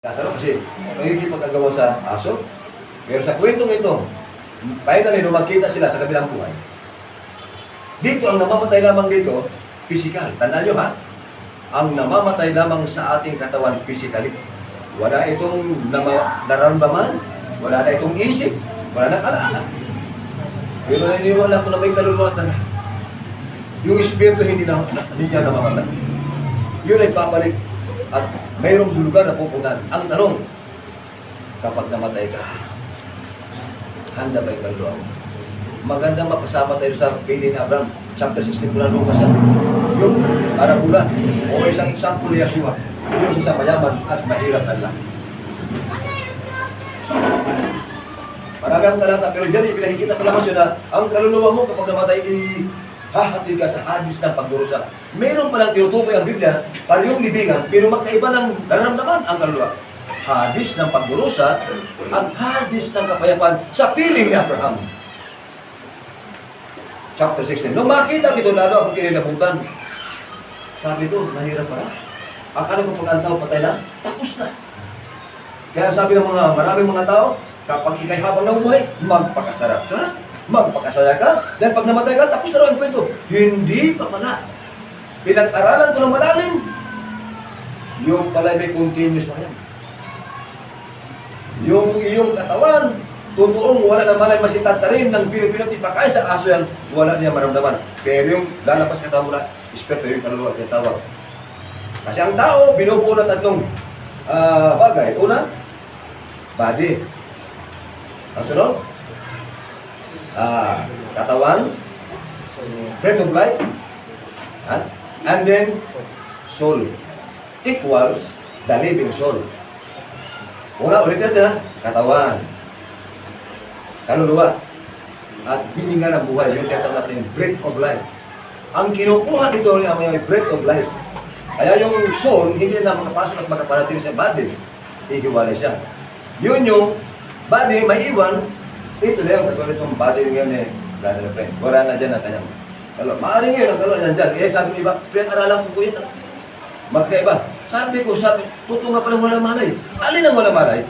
Kasalo kasi nakikipag-agawan sa aso. Pero sa kwentong ito, finally nung magkita sila sa kabilang buhay, dito ang namamatay lamang dito, physical. Tandaan nyo ha, ang namamatay lamang sa ating katawan physically. Wala itong nararamdaman, wala na itong isip, wala na alaala. Pero naniniwala ko na may kaluluwa na yung espiritu hindi niya namamatay. Yun ay papalik at mayroong lugar na pupuntahan. Ang tanong, kapag namatay ka, handa ba yung kaluluwa mo? Maganda mapasama tayo sa Pili ni Abraham, chapter 16 mula Lucas yan. Yung arabula, o isang example ni Yeshua, yung isa mayaman at mahirap Allah. Marami ang talata, pero dyan ipinakikita ko lang na ang kaluluwa mo kapag namatay, hahati ka sa hadis ng pagdurusa. Mayroon palang tinutukoy ang Biblia, parehong libingan, pero magkaiba ng nararamdaman ang kaluluwa. Hadis ng pagdurusa at hadis ng kapayapaan sa piling ni Abraham. Chapter 16. Nung makita ko ito, lalo ako kinilabutan. Sabi ko, mahirap pala. Akala ko pag ang tao patay na, tapos na. Kaya sabi ng maraming mga tao, kapag ikay habang nabubuhay, magpakasarap ka, magpakasaya ka, dahil pag namatay ka, tapos na rin ang kwento. Hindi pa pala. Pinag-aralan ko ng malalim. Yung pala may continuous pa yan. Yung iyong katawan, totoong wala naman ay masitatarin ng pinupinot ipakain sa aso yan, wala niya maramdaman. Pero yung lalapas katawan mo na, espiritu yung kaluluwa at tawag. Kasi ang tao, binubuo na tatlong bagay. Una, body. Ang sunod, katawan, breath of life, and then soul equals the living soul. Una, ulit natin ha, katawan, kaluluwa, at hininga ng buhay, yung tinatawag natin breath of life. Ang kinukuha dito niya may breath of life. Kaya yung soul, hindi na makapasok at makaparating sa body. Ihiwalay siya. Yun yung body, may iwan, ito na yung katulad itong body ngayon eh, brother and friend. Wala na dyan ang kanyang kaluluwa. Maaaring ngayon ang kaluluwa nandyan. Eh sabi ng iba, pinag-aralan ko ito. Magkaiba. Sabi ko, totoo nga palang wala malay. Alin ang wala malay?